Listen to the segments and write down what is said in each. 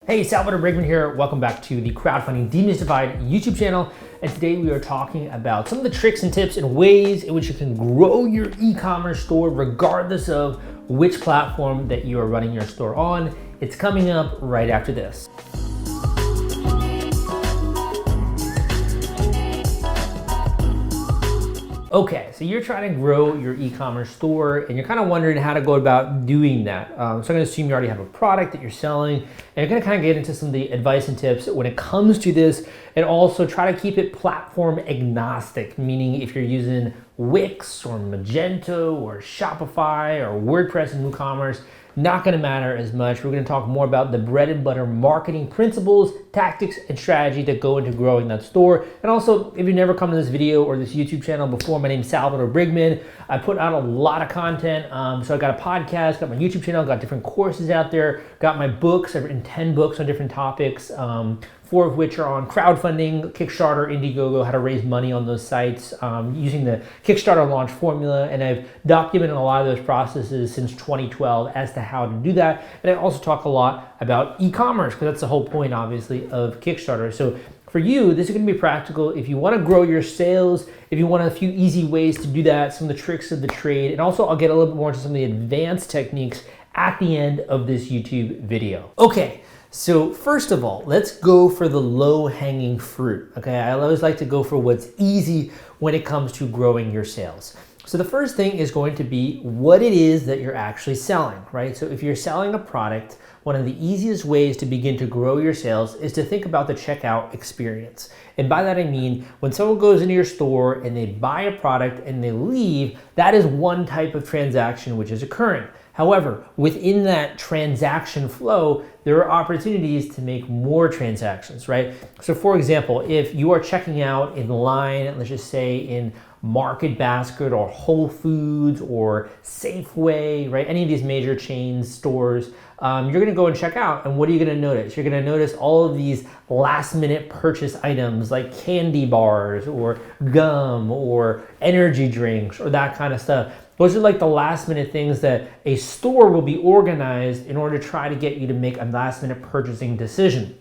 Hey, Salvador Briggman here. Welcome back to the Crowdfunding Demystified YouTube channel. And today we are talking about some of the tricks and tips and ways in which you can grow your e-commerce store regardless of which platform that you are running your store on. It's coming up right after this. Okay, so you're trying to grow your e-commerce store and you're kind of wondering how to go about doing that. So I'm gonna assume you already have a product that you're selling, and you're gonna kind of get into some of the advice and tips when it comes to this, and also try to keep it platform agnostic, meaning if you're using Wix or Magento or Shopify or WordPress and WooCommerce, not gonna matter as much. We're gonna talk more about the bread and butter marketing principles, tactics, and strategy that go into growing that store. And also, if you've never come to this video or this YouTube channel before, my name is Salvador Briggman. I put out a lot of content. So I got a podcast, got my YouTube channel, got different courses out there, got my books. I've written 10 books on different topics. 4 of which are on crowdfunding, Kickstarter, Indiegogo, how to raise money on those sites using the Kickstarter launch formula. And I've documented a lot of those processes since 2012 as to how to do that. And I also talk a lot about e-commerce, because that's the whole point, obviously, of Kickstarter. So for you, this is gonna be practical. If you wanna grow your sales, if you want a few easy ways to do that, some of the tricks of the trade, and also I'll get a little bit more into some of the advanced techniques at the end of this YouTube video. Okay. So first of all, let's go for the low-hanging fruit, okay? I always like to go for what's easy when it comes to growing your sales. So the first thing is going to be what it is that you're actually selling, right? So if you're selling a product, one of the easiest ways to begin to grow your sales is to think about the checkout experience. And by that I mean, when someone goes into your store and they buy a product and they leave, that is one type of transaction which is occurring. However, within that transaction flow, there are opportunities to make more transactions, right? So for example, if you are checking out in line, let's just say in Market Basket or Whole Foods or Safeway, right? Any of these major chain stores, you're gonna go and check out, and what are you gonna notice? You're gonna notice all of these last minute purchase items like candy bars or gum or energy drinks or that kind of stuff. Those are like the last minute things that a store will be organized in order to try to get you to make a last minute purchasing decision.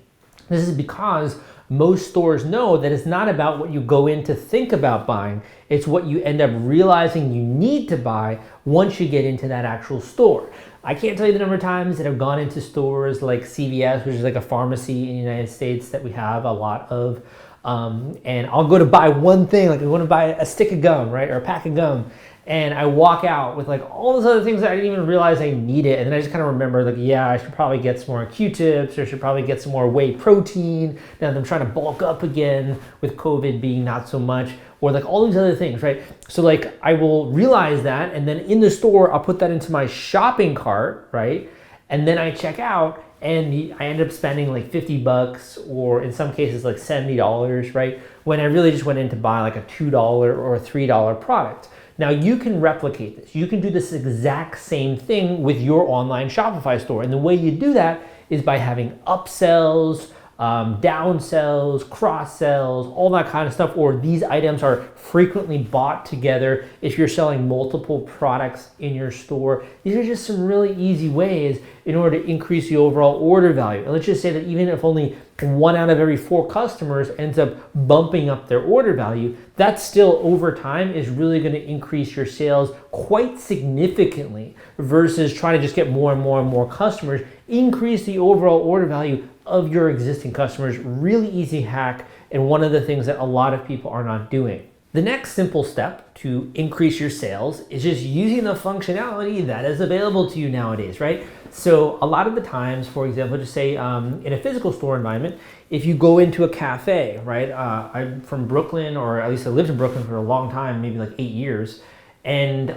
This is because most stores know that it's not about what you go in to think about buying, it's what you end up realizing you need to buy once you get into that actual store. I can't tell you the number of times that I've gone into stores like CVS, which is like a pharmacy in the United States that we have a lot of, and I'll go to buy one thing, like I want to buy a stick of gum, right, or a pack of gum, and I walk out with like all those other things that I didn't even realize I needed. And then I just kind of remember like, yeah, I should probably get some more Q-tips, or I should probably get some more whey protein. Now that I'm trying to bulk up again with COVID being not so much, or like all these other things, right? So like I will realize that, and then in the store, I'll put that into my shopping cart, right? And then I check out and I end up spending like 50 bucks, or in some cases like $70, right? When I really just went in to buy like a $2 or a $3 product. Now you can replicate this. You can do this exact same thing with your online Shopify store. And the way you do that is by having upsells, downsells, cross sells, all that kind of stuff, or these items are frequently bought together if you're selling multiple products in your store. These are just some really easy ways in order to increase the overall order value. And let's just say that even if only 1 out of every 4 customers ends up bumping up their order value, that still over time is really going to increase your sales quite significantly versus trying to just get more and more and more customers. Increase the overall order value of your existing customers. Really easy hack, and one of the things that a lot of people are not doing. The next simple step to increase your sales is just using the functionality that is available to you nowadays, right? So a lot of the times, for example, just say in a physical store environment, if you go into a cafe, right? I'm from Brooklyn, or at least I lived in Brooklyn for a long time, maybe like 8 years, and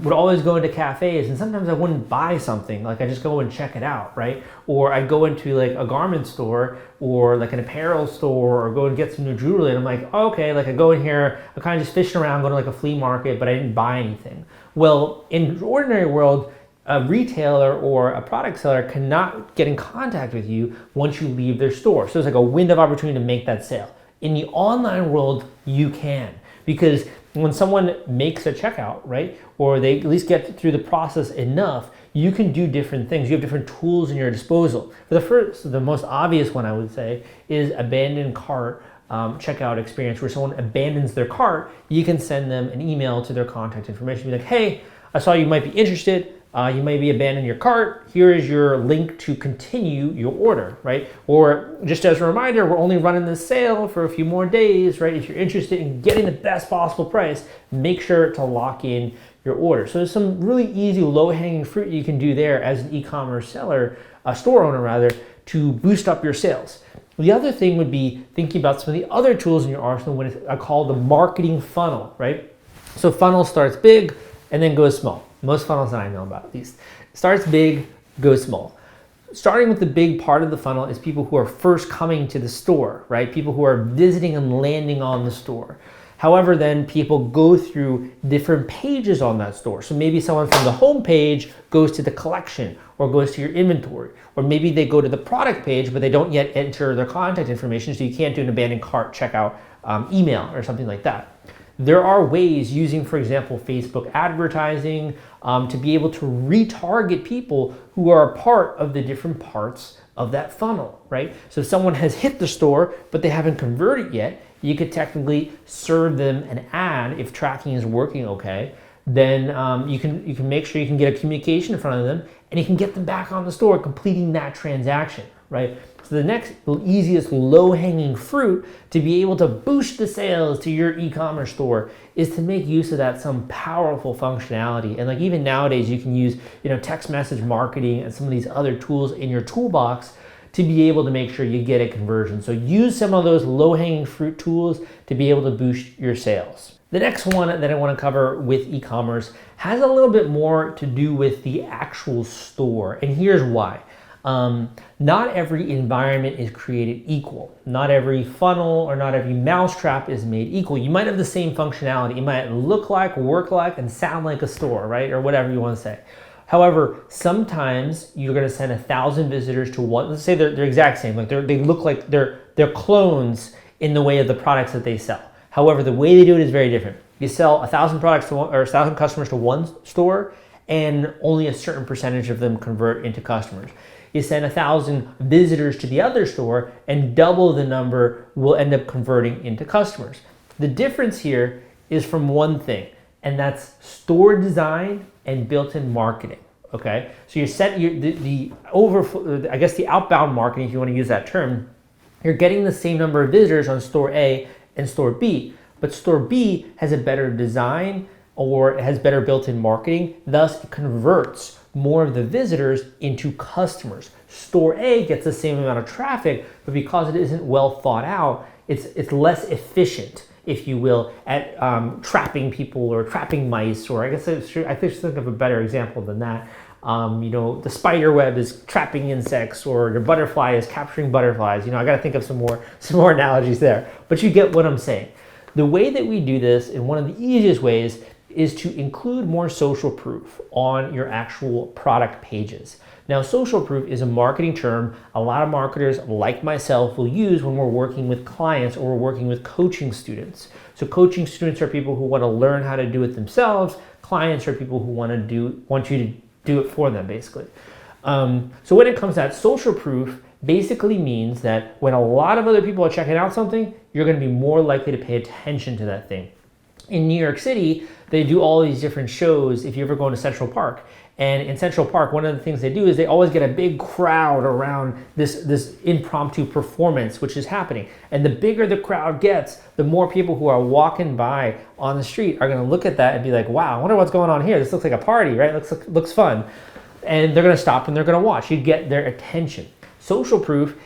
would always go into cafes, and sometimes I wouldn't buy something, like I just go and check it out, right? Or I'd go into like a garment store or like an apparel store, or go and get some new jewelry, and I'm like, oh, okay, like I go in here, I'm kind of just fishing around, going to like a flea market, but I didn't buy anything. Well, in the ordinary world, a retailer or a product seller cannot get in contact with you once you leave their store. So it's like a window of opportunity to make that sale. In the online world, you can, because when someone makes a checkout, right, or they at least get through the process enough, you can do different things. You have different tools in your disposal. The most obvious one I would say is abandoned cart checkout experience, where someone abandons their cart. You can send them an email to their contact information, be like, hey, I saw you might be interested. You may be abandoning your cart. Here is your link to continue your order, right? Or just as a reminder, we're only running this sale for a few more days, right? If you're interested in getting the best possible price, make sure to lock in your order. So there's some really easy low-hanging fruit you can do there as an e-commerce seller, a store owner rather, to boost up your sales. The other thing would be thinking about some of the other tools in your arsenal, what I call the marketing funnel, right? So funnel starts big and then goes small. Most funnels that I know about, at least. Starts big, goes small. Starting with the big part of the funnel is people who are first coming to the store, right? People who are visiting and landing on the store. However, then people go through different pages on that store. So maybe someone from the home page goes to the collection or goes to your inventory, or maybe they go to the product page, but they don't yet enter their contact information, so you can't do an abandoned cart checkout email or something like that. There are ways using, for example, Facebook advertising to be able to retarget people who are a part of the different parts of that funnel, right? So if someone has hit the store, but they haven't converted yet, you could technically serve them an ad if tracking is working okay. Then you can make sure you can get a communication in front of them, and you can get them back on the store completing that transaction, right? So the next easiest low-hanging fruit to be able to boost the sales to your e-commerce store is to make use of that some powerful functionality. And like even nowadays, you can use text message marketing and some of these other tools in your toolbox to be able to make sure you get a conversion. So use some of those low-hanging fruit tools to be able to boost your sales. The next one that I want to cover with e-commerce has a little bit more to do with the actual store, and here's why. Not every environment is created equal. Not every funnel or not every mousetrap is made equal. You might have the same functionality. It might look like, work like, and sound like a store, right? Or whatever you want to say. However, sometimes you're going to send 1,000 visitors to one. Let's say they're exact same. Like they look like they're clones in the way of the products that they sell. However, the way they do it is very different. You sell 1,000 products to one, or 1,000 customers to one store, and only a certain percentage of them convert into customers. You send 1,000 visitors to the other store, and double the number will end up converting into customers. The difference here is from one thing, and that's store design and built-in marketing. Okay, so you set the outbound marketing, if you want to use that term. You're getting the same number of visitors on store A and store B, but store B has a better design or it has better built-in marketing, thus it converts more of the visitors into customers. Store A gets the same amount of traffic, but because it isn't well thought out, it's less efficient, if you will, at trapping people or trapping mice, or I think of a better example than that. The spider web is trapping insects, or your butterfly is capturing butterflies. I got to think of some more analogies there, but you get what I'm saying. The way that we do this, and one of the easiest ways, is to include more social proof on your actual product pages. Now, social proof is a marketing term a lot of marketers like myself will use when we're working with clients or we're working with coaching students. So coaching students are people who want to learn how to do it themselves. Clients are people who want you to do it for them, basically. So when it comes to that, social proof basically means that when a lot of other people are checking out something, you're going to be more likely to pay attention to that thing. In New York City, they do all these different shows if you ever go into Central Park. And in Central Park, one of the things they do is they always get a big crowd around this impromptu performance, which is happening. And the bigger the crowd gets, the more people who are walking by on the street are going to look at that and be like, wow, I wonder what's going on here. This looks like a party, right? Looks fun. And they're going to stop and they're going to watch. You get their attention. Social proof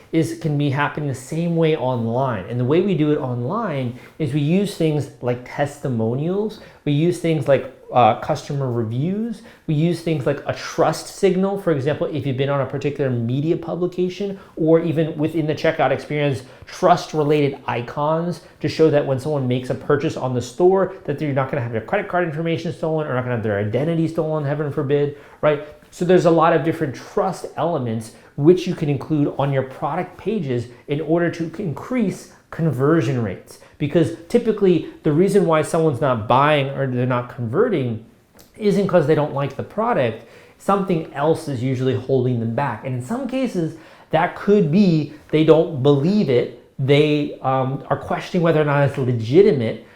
can be happening the same way online. And the way we do it online is we use things like testimonials. We use things like customer reviews. We use things like a trust signal. For example, if you've been on a particular media publication, or even within the checkout experience, trust-related icons to show that when someone makes a purchase on the store, that they're not going to have their credit card information stolen, or not going to have their identity stolen, heaven forbid, right? So there's a lot of different trust elements which you can include on your product pages in order to increase conversion rates. Because typically the reason why someone's not buying or they're not converting isn't because they don't like the product. something else is usually holding them back. And in some cases, that could be they don't believe it. They are questioning whether or not it's legitimate.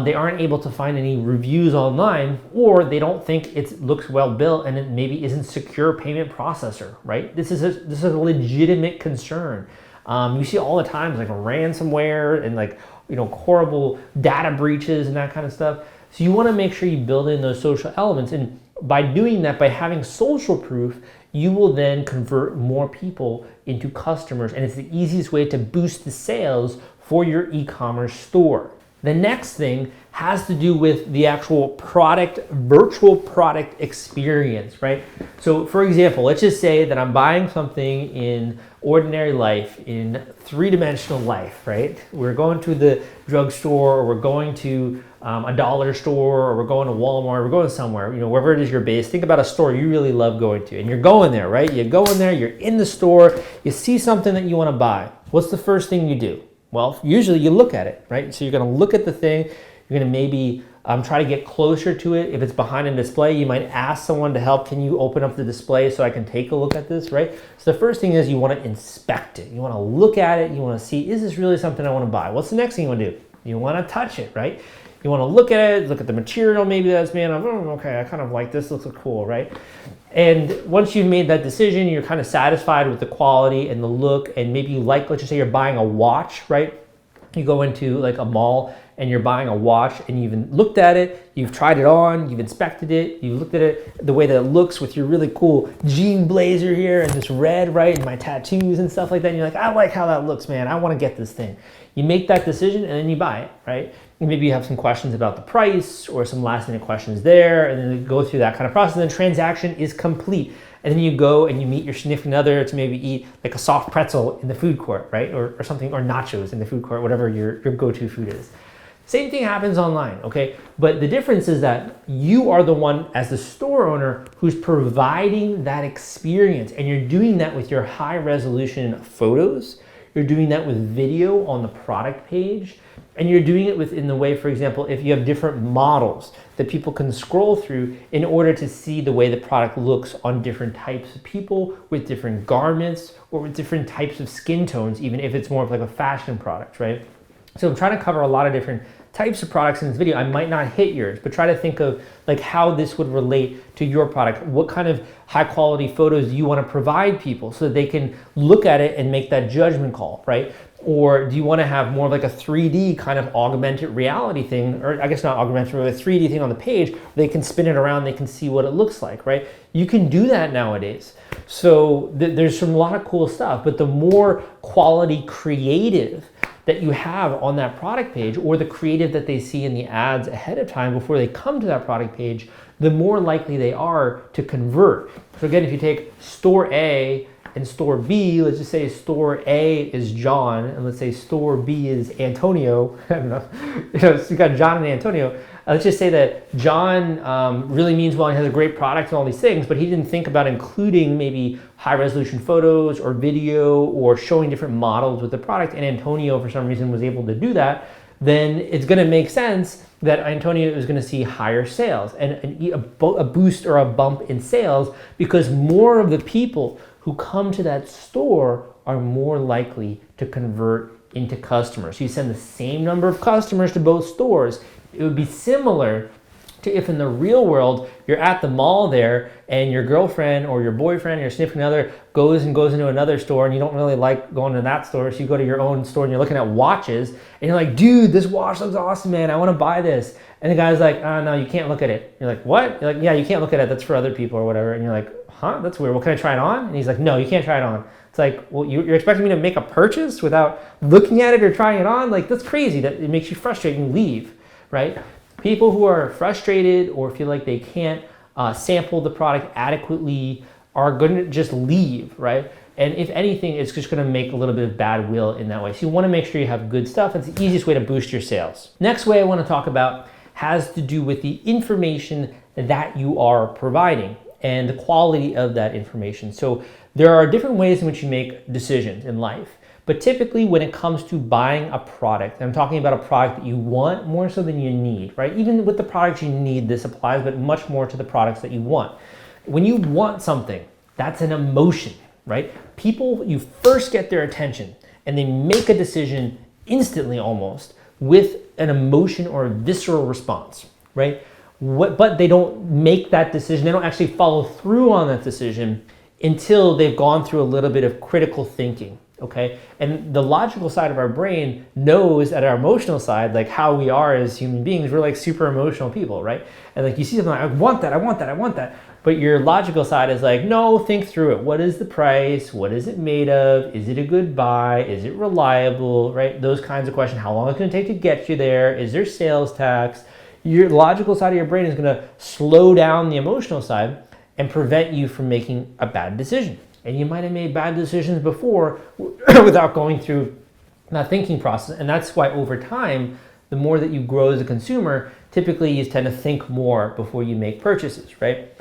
They aren't able to find any reviews online, or they don't think it looks well built and it maybe isn't secure payment processor, right? This is a legitimate concern. You see all the time like ransomware and like, horrible data breaches and that kind of stuff. So you want to make sure you build in those social elements. And by doing that, by having social proof, you will then convert more people into customers. And it's the easiest way to boost the sales for your e-commerce store. The next thing has to do with the actual product, virtual product experience, right? So for example, let's just say that I'm buying something in ordinary life, in three-dimensional life, right? We're going to the drugstore, or we're going to a dollar store, or we're going to Walmart, we're going somewhere, wherever it is you're based. Think about a store you really love going to, and you're going there, right? You go in there, you're in the store, you see something that you want to buy. What's the first thing you do? Well, usually you look at it, right? So you're going to look at the thing. You're going to maybe try to get closer to it. If it's behind a display, you might ask someone to help. Can you open up the display so I can take a look at this, right? So the first thing is you want to inspect it. You want to look at it. You want to see, is this really something I want to buy? What's the next thing you want to do? You want to touch it, right? You want to look at it, look at the material maybe that's made of. Oh, okay, I kind of like this. Looks cool, right? And once you've made that decision, you're kind of satisfied with the quality and the look, and maybe you like, let's just say you're buying a watch, right? You go into like a mall and you're buying a watch, and you've even looked at it, you've tried it on, you've inspected it, you've looked at it, the way that it looks with your really cool jean blazer here and this red, right, and my tattoos and stuff like that, and you're like, I like how that looks, man, I want to get this thing. You make that decision and then you buy it, right? And maybe you have some questions about the price or some last minute questions there, and then you go through that kind of process, and the transaction is complete. And then you go and you meet your significant other to maybe eat like a soft pretzel in the food court, right? Or something, or nachos in the food court, whatever your go-to food is. Same thing happens online, okay? But the difference is that you are the one as the store owner who's providing that experience, and you're doing that with your high resolution photos. You're doing that with video on the product page, and you're doing it within the way, for example, if you have different models that people can scroll through in order to see the way the product looks on different types of people, with different garments, or with different types of skin tones, even if it's more of like a fashion product, right? So I'm trying to cover a lot of different types of products in this video. I might not hit yours, but try to think of like how this would relate to your product. What kind of high quality photos do you want to provide people so that they can look at it and make that judgment call, right? Or do you want to have more of like a 3D kind of augmented reality thing, or I guess not augmented, but a 3D thing on the page, they can spin it around, they can see what it looks like, right? You can do that nowadays. So there's some lot of cool stuff, but the more quality creative that you have on that product page, or the creative that they see in the ads ahead of time before they come to that product page, the more likely they are to convert. So again, if you take store A and store B, let's just say store A is John, and let's say store B is Antonio. I don't know, so you got John and Antonio. Let's just say that John really means well, he has a great product and all these things, but he didn't think about including maybe high resolution photos or video or showing different models with the product, and Antonio for some reason was able to do that. Then it's going to make sense that Antonio is going to see higher sales and a boost or a bump in sales, because more of the people who come to that store are more likely to convert into customers. So you send the same number of customers to both stores. It would be similar to if in the real world you're at the mall there and your girlfriend or your boyfriend or your significant other goes into another store, and you don't really like going to that store, so you go to your own store and you're looking at watches and you're like, dude, this watch looks awesome, man, I want to buy this. And the guy's like, oh, no, you can't look at it. You're like, what? You're like, yeah, you can't look at it, that's for other people or whatever. And you're like, huh, that's weird, well, can I try it on? And he's like, no, you can't try it on. It's like, well, you're expecting me to make a purchase without looking at it or trying it on? Like, that's crazy. That it makes you frustrated and you leave, right? People who are frustrated or feel like they can't sample the product adequately are going to just leave, right? And if anything, it's just going to make a little bit of bad will in that way. So you want to make sure you have good stuff. It's the easiest way to boost your sales. Next way I want to talk about has to do with the information that you are providing and the quality of that information. So there are different ways in which you make decisions in life. But typically when it comes to buying a product, I'm talking about a product that you want more so than you need, right? Even with the products you need, this applies, but much more to the products that you want. when you want something, that's an emotion, right? People, you first get their attention and they make a decision instantly almost with an emotion or a visceral response, right? But they don't make that decision. They don't actually follow through on that decision until they've gone through a little bit of critical thinking, okay? And the logical side of our brain knows that our emotional side, like how we are as human beings, we're like super emotional people, right? And like you see something like, I want that, I want that, I want that. But your logical side is like, no, think through it. What is the price? What is it made of? Is it a good buy? Is it reliable, right? Those kinds of questions. How long it's gonna take to get you there? Is there sales tax? Your logical side of your brain is gonna slow down the emotional side and prevent you from making a bad decision. And you might have made bad decisions before without going through that thinking process. And that's why over time, the more that you grow as a consumer, typically you tend to think more before you make purchases, right?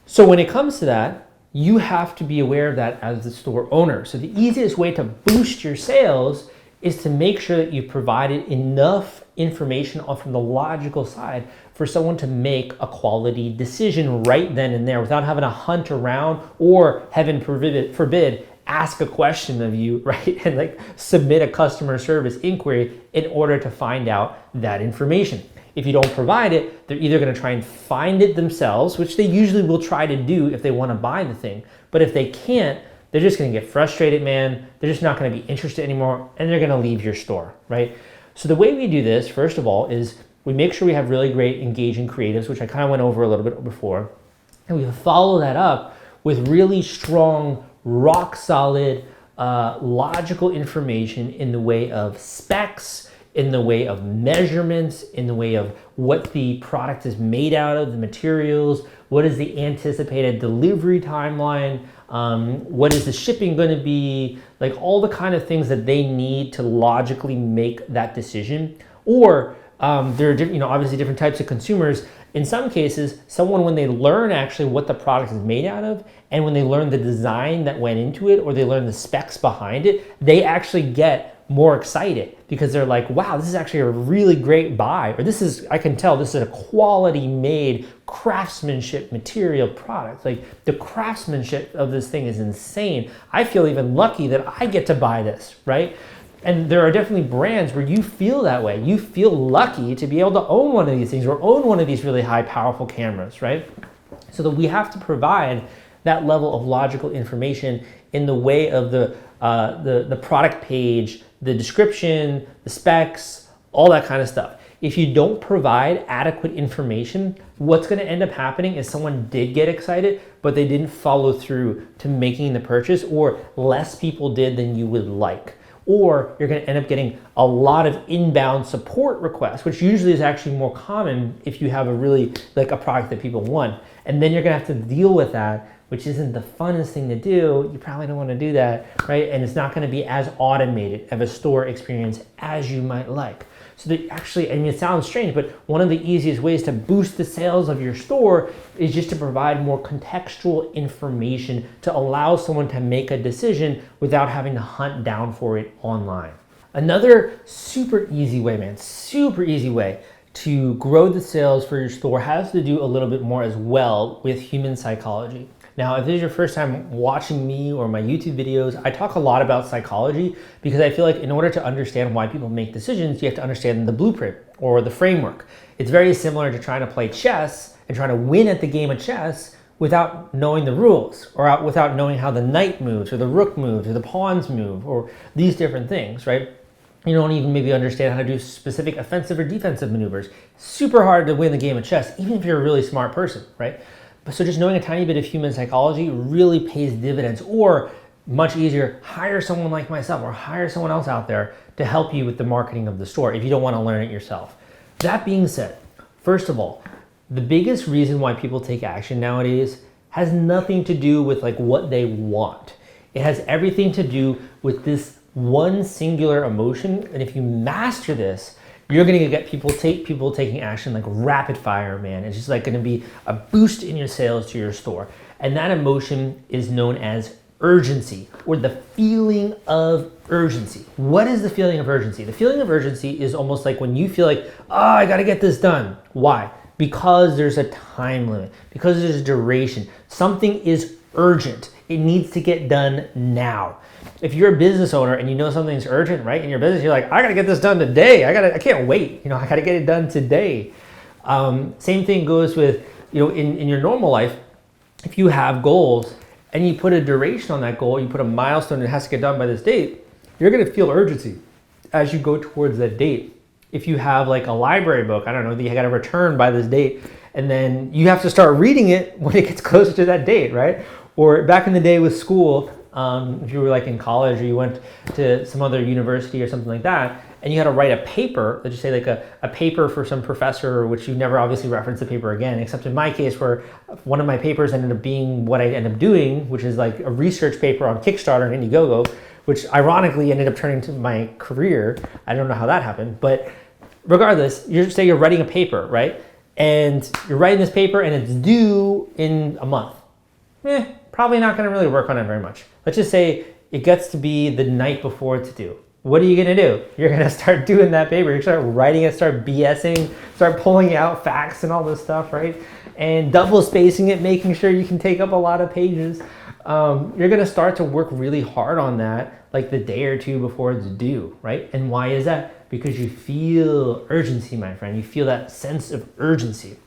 So when it comes to that, you have to be aware of that as the store owner. So the easiest way to boost your sales is to make sure that you've provided enough information from the logical side for someone to make a quality decision right then and there without having to hunt around or, heaven forbid, ask a question of you, right? And like submit a customer service inquiry in order to find out that information. If you don't provide it, they're either going to try and find it themselves, which they usually will try to do if they want to buy the thing. But if they can't, they're just going to get frustrated, man. They're just not going to be interested anymore, and they're going to leave your store, right? So the way we do this, first of all, is we make sure we have really great engaging creatives, which I kind of went over a little bit before, and we follow that up with really strong, rock solid, logical information in the way of specs, in the way of measurements, in the way of what the product is made out of, the materials, what is the anticipated delivery timeline, what is the shipping going to be, like all the kind of things that they need to logically make that decision. Or there are obviously different types of consumers. In some cases, someone, when they learn actually what the product is made out of, and when they learn the design that went into it, or they learn the specs behind it, they actually get more excited because they're like, wow, this is actually a really great buy, or I can tell this is a quality made craftsmanship material product. Like the craftsmanship of this thing is insane. I feel even lucky that I get to buy this, right? And there are definitely brands where you feel that way. You feel lucky to be able to own one of these things or own one of these really high, powerful cameras, right? So that we have to provide that level of logical information in the way of the product page, the description, the specs, all that kind of stuff. If you don't provide adequate information, what's going to end up happening is someone did get excited, but they didn't follow through to making the purchase, or less people did than you would like. Or you're going to end up getting a lot of inbound support requests, which usually is actually more common if you have a product that people want. And then you're going to have to deal with that, which isn't the funnest thing to do. You probably don't want to do that, right? And it's not going to be as automated of a store experience as you might like. So that actually, it sounds strange, but one of the easiest ways to boost the sales of your store is just to provide more contextual information to allow someone to make a decision without having to hunt down for it online. Another super easy way to grow the sales for your store has to do a little bit more as well with human psychology. Now, if this is your first time watching me or my YouTube videos, I talk a lot about psychology because I feel like in order to understand why people make decisions, you have to understand the blueprint or the framework. It's very similar to trying to play chess and trying to win at the game of chess without knowing the rules, or without knowing how the knight moves or the rook moves or the pawns move or these different things, right? You don't even maybe understand how to do specific offensive or defensive maneuvers. Super hard to win the game of chess, even if you're a really smart person, right? So just knowing a tiny bit of human psychology really pays dividends. Or much easier, hire someone like myself or hire someone else out there to help you with the marketing of the store if you don't want to learn it yourself. That being said, first of all, the biggest reason why people take action nowadays has nothing to do with like what they want. It has everything to do with this one singular emotion. And if you master this, you're going to get people taking action like rapid fire, man. It's just like going to be a boost in your sales to your store. And that emotion is known as urgency, or the feeling of urgency. What is the feeling of urgency? The feeling of urgency is almost like when you feel like, oh, I got to get this done. Why? because there's a time limit, because there's a duration. Something is urgent. It needs to get done now. If you're a business owner and you know something's urgent, right, in your business, you're like, I gotta get this done today. I can't wait. I gotta get it done today. Same thing goes with, in your normal life. If you have goals and you put a duration on that goal, you put a milestone that has to get done by this date, you're gonna feel urgency as you go towards that date. If you have like a library book, I don't know, that you gotta return by this date, and then you have to start reading it when it gets closer to that date, right? Or back in the day with school, if you were like in college or you went to some other university or something like that, and you had to write a paper, let's just say like a paper for some professor, which you never obviously reference the paper again, except in my case where one of my papers ended up being what I ended up doing, which is like a research paper on Kickstarter and Indiegogo, which ironically ended up turning to my career. I don't know how that happened, but regardless, say you're writing a paper, right? And you're writing this paper and it's due in a month. Probably not gonna really work on it very much. Let's just say it gets to be the night before it's due. What are you gonna do? You're gonna start doing that paper. You're gonna start writing it, start BSing, start pulling out facts and all this stuff, right? And double spacing it, making sure you can take up a lot of pages. You're gonna start to work really hard on that like the day or two before it's due, right? And why is that? Because you feel urgency, my friend. You feel that sense of urgency.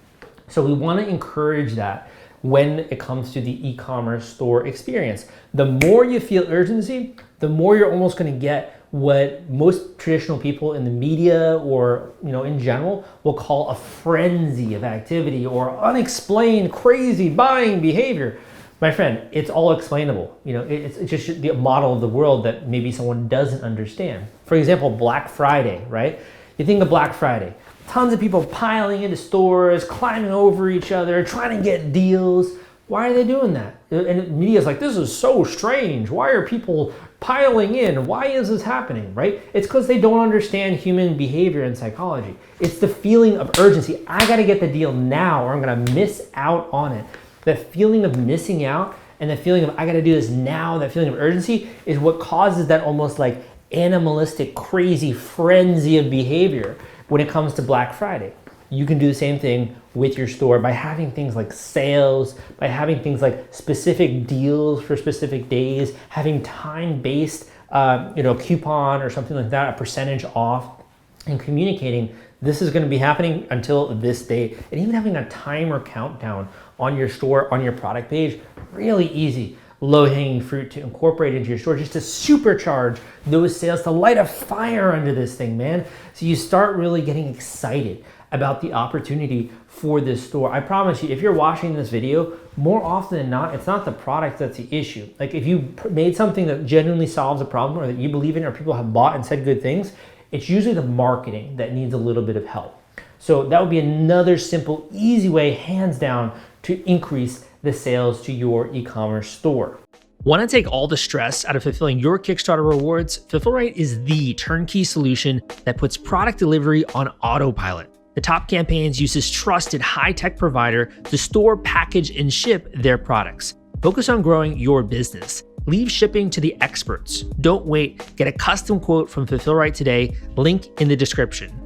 So we wanna encourage that when it comes to the e-commerce store experience. The more you feel urgency, the more you're almost gonna get what most traditional people in the media or in general will call a frenzy of activity or unexplained crazy buying behavior. My friend, it's all explainable. It's just the model of the world that maybe someone doesn't understand. For example, Black Friday, right? You think of Black Friday, tons of people piling into stores, climbing over each other, trying to get deals. Why are they doing that? And the media's like, this is so strange. Why are people piling in? Why is this happening, right? It's because they don't understand human behavior and psychology. It's the feeling of urgency. I gotta get the deal now or I'm gonna miss out on it. That feeling of missing out and the feeling of I gotta do this now, that feeling of urgency is what causes that almost like animalistic, crazy frenzy of behavior when it comes to Black Friday. You can do the same thing with your store by having things like sales, by having things like specific deals for specific days, having time-based coupon or something like that, a percentage off, and communicating this is going to be happening until this date. And even having a timer countdown on your store, on your product page, really easy, low-hanging fruit to incorporate into your store just to supercharge those sales, to light a fire under this thing, man. So you start really getting excited about the opportunity for this store. I promise you, if you're watching this video, more often than not, it's not the product that's the issue. Like if you made something that genuinely solves a problem or that you believe in or people have bought and said good things, it's usually the marketing that needs a little bit of help. So that would be another simple, easy way, hands down, to increase the sales to your e-commerce store. Want to take all the stress out of fulfilling your Kickstarter rewards? Fulfillrite is the turnkey solution that puts product delivery on autopilot. The Top Campaigns uses trusted high-tech provider to store, package, and ship their products. Focus on growing your business. Leave shipping to the experts. Don't wait. Get a custom quote from Fulfillrite today. Link in the description.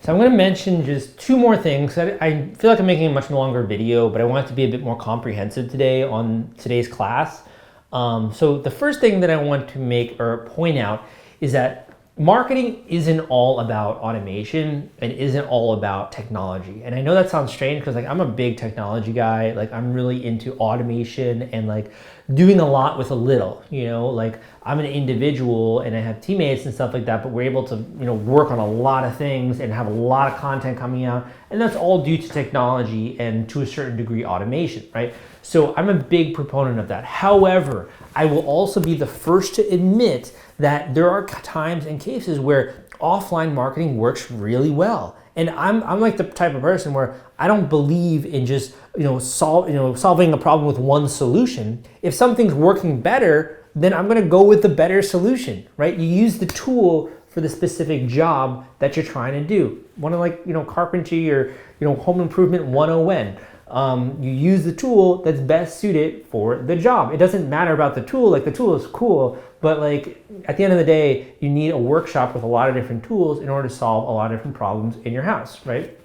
So I'm going to mention just two more things. I feel like I'm making a much longer video, but I want it to be a bit more comprehensive today on today's class. So the first thing that I want to make or point out is that marketing isn't all about automation and isn't all about technology. And I know that sounds strange because I'm a big technology guy. I'm really into automation and doing a lot with a little, I'm an individual and I have teammates and stuff like that, but we're able to, work on a lot of things and have a lot of content coming out. And that's all due to technology and to a certain degree automation, right? So I'm a big proponent of that. However, I will also be the first to admit that there are times and cases where offline marketing works really well. And I'm like the type of person where I don't believe in just solving a problem with one solution. If something's working better, then I'm gonna go with the better solution, right? You use the tool for the specific job that you're trying to do. One of carpentry or home improvement 101. you use the tool that's best suited for the job. It doesn't matter about the tool, like the tool is cool, but like at the end of the day, you need a workshop with a lot of different tools in order to solve a lot of different problems in your house, right?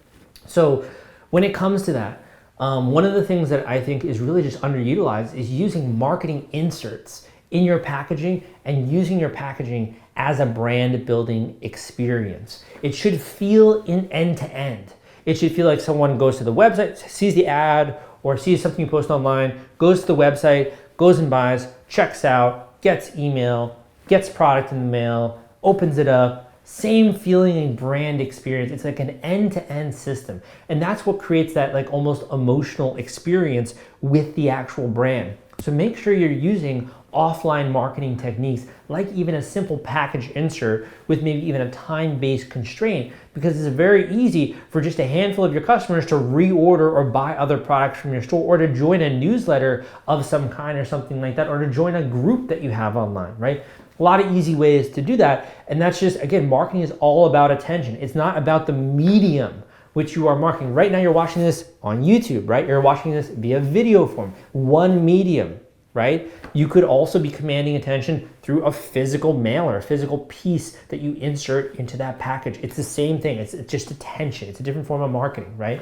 So when it comes to that, one of the things that I think is really just underutilized is using marketing inserts in your packaging and using your packaging as a brand building experience. It should feel in end to end. It should feel like someone goes to the website, sees the ad or sees something you post online, goes to the website, goes and buys, checks out, gets email, gets product in the mail, opens it up. Same feeling and brand experience. It's like an end-to-end system. And that's what creates that like almost emotional experience with the actual brand. So make sure you're using offline marketing techniques like even a simple package insert with maybe even a time-based constraint, because it's very easy for just a handful of your customers to reorder or buy other products from your store, or to join a newsletter of some kind or something like that, or to join a group that you have online, right? A lot of easy ways to do that. And that's just, again, marketing is all about attention. It's not about the medium which you are marketing. Right now you're watching this on YouTube, right? You're watching this via video form, one medium, right? You could also be commanding attention through a physical mailer, a physical piece that you insert into that package. It's the same thing. It's just attention. It's a different form of marketing, right?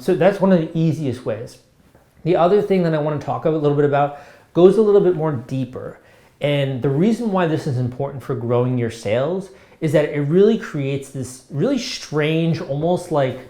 So that's one of the easiest ways. The other thing that I want to talk a little bit about goes a little bit more deeper. And the reason why this is important for growing your sales is that it really creates this really strange, almost like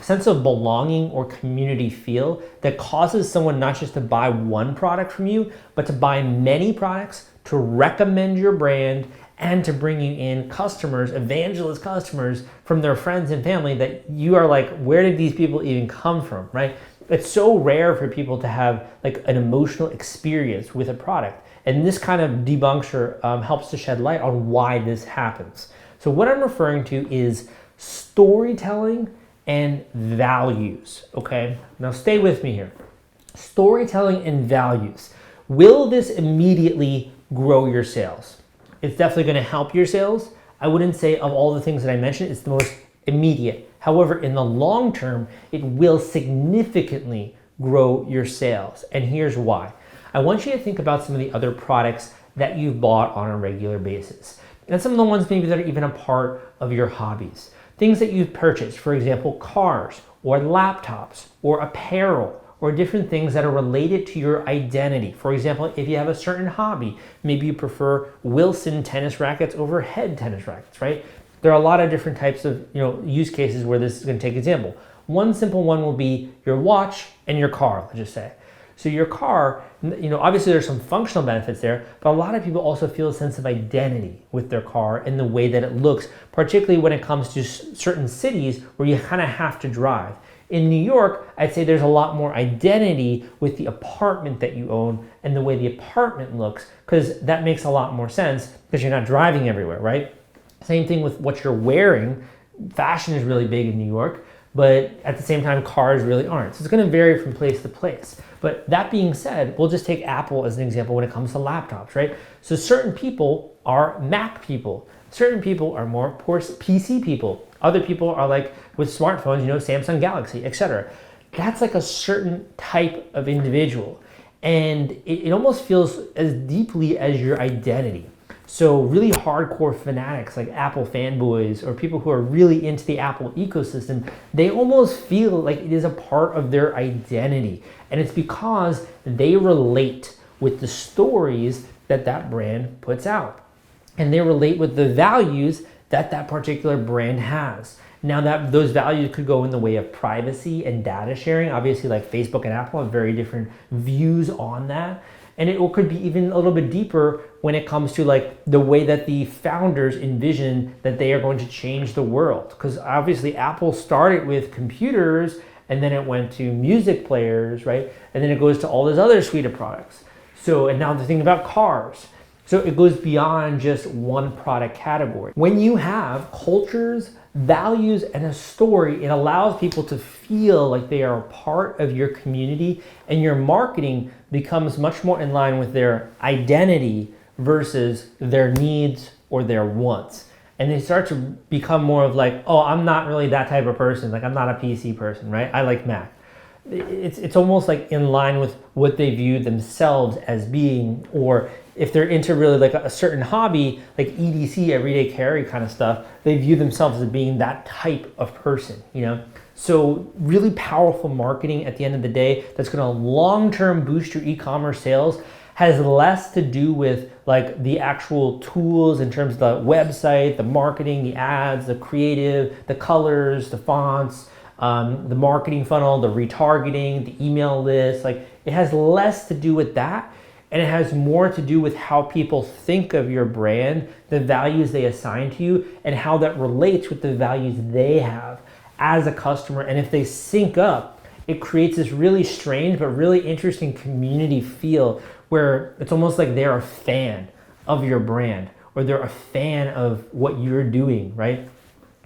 sense of belonging or community feel that causes someone not just to buy one product from you, but to buy many products, to recommend your brand, and to bring you in customers, evangelist customers from their friends and family that you are like, where did these people even come from, right? It's so rare for people to have like an emotional experience with a product. And this kind of debunks or helps to shed light on why this happens. So what I'm referring to is storytelling and values, okay? Now stay with me here. Storytelling and values. Will this immediately grow your sales? It's definitely gonna help your sales. I wouldn't say of all the things that I mentioned, it's the most immediate. However, in the long term, it will significantly grow your sales. And here's why. I want you to think about some of the other products that you've bought on a regular basis. And some of the ones maybe that are even a part of your hobbies. Things that you've purchased, for example, cars or laptops or apparel or different things that are related to your identity. For example, if you have a certain hobby, maybe you prefer Wilson tennis rackets over Head tennis rackets, right? There are a lot of different types of use cases where this is going to take example. One simple one will be your watch and your car, let's just say. So your car, obviously there's some functional benefits there, but a lot of people also feel a sense of identity with their car and the way that it looks, particularly when it comes to certain cities where you kind of have to drive. In New York, I'd say there's a lot more identity with the apartment that you own and the way the apartment looks, because that makes a lot more sense because you're not driving everywhere, right? Same thing with what you're wearing. Fashion is really big in New York, but at the same time, cars really aren't. So it's going to vary from place to place. But that being said, we'll just take Apple as an example when it comes to laptops, right? So certain people are Mac people. Certain people are more PC people. Other people are like with smartphones, Samsung Galaxy, etc. That's like a certain type of individual. And it almost feels as deeply as your identity. So really hardcore fanatics like Apple fanboys or people who are really into the Apple ecosystem, they almost feel like it is a part of their identity. And it's because they relate with the stories that that brand puts out. And they relate with the values that that particular brand has. Now those values could go in the way of privacy and data sharing. Obviously, like Facebook and Apple have very different views on that. And it could be even a little bit deeper when it comes to like the way that the founders envision that they are going to change the world. Because obviously Apple started with computers and then it went to music players, right? And then it goes to all this other suite of products. So, and now they're thinking about cars. So it goes beyond just one product category. When you have cultures, values, and a story, it allows people to feel like they are a part of your community, and your marketing becomes much more in line with their identity versus their needs or their wants. And they start to become more of like, oh, I'm not really that type of person. Like I'm not a PC person, right? I like Mac. it's almost like in line with what they view themselves as being, or if they're into really like a certain hobby, like EDC, everyday carry kind of stuff, they view themselves as being that type of person, you know? So really powerful marketing at the end of the day that's gonna long-term boost your e-commerce sales has less to do with like the actual tools in terms of the website, the marketing, the ads, the creative, the colors, the fonts, the marketing funnel, the retargeting, the email list. Like, it has less to do with that, and it has more to do with how people think of your brand, the values they assign to you, and how that relates with the values they have as a customer. And if they sync up, it creates this really strange but really interesting community feel where it's almost like they're a fan of your brand, or they're a fan of what you're doing, right?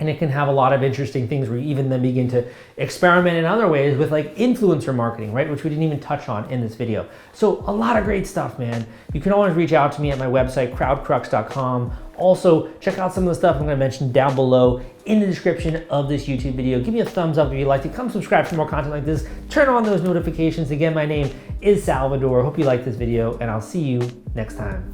And it can have a lot of interesting things where you even then begin to experiment in other ways with like influencer marketing, right? Which we didn't even touch on in this video. So a lot of great stuff, man. You can always reach out to me at my website, crowdcrux.com. Also, check out some of the stuff I'm gonna mention down below in the description of this YouTube video. Give me a thumbs up if you liked it. Come subscribe for more content like this. Turn on those notifications. Again, my name is Salvador. Hope you liked this video, and I'll see you next time.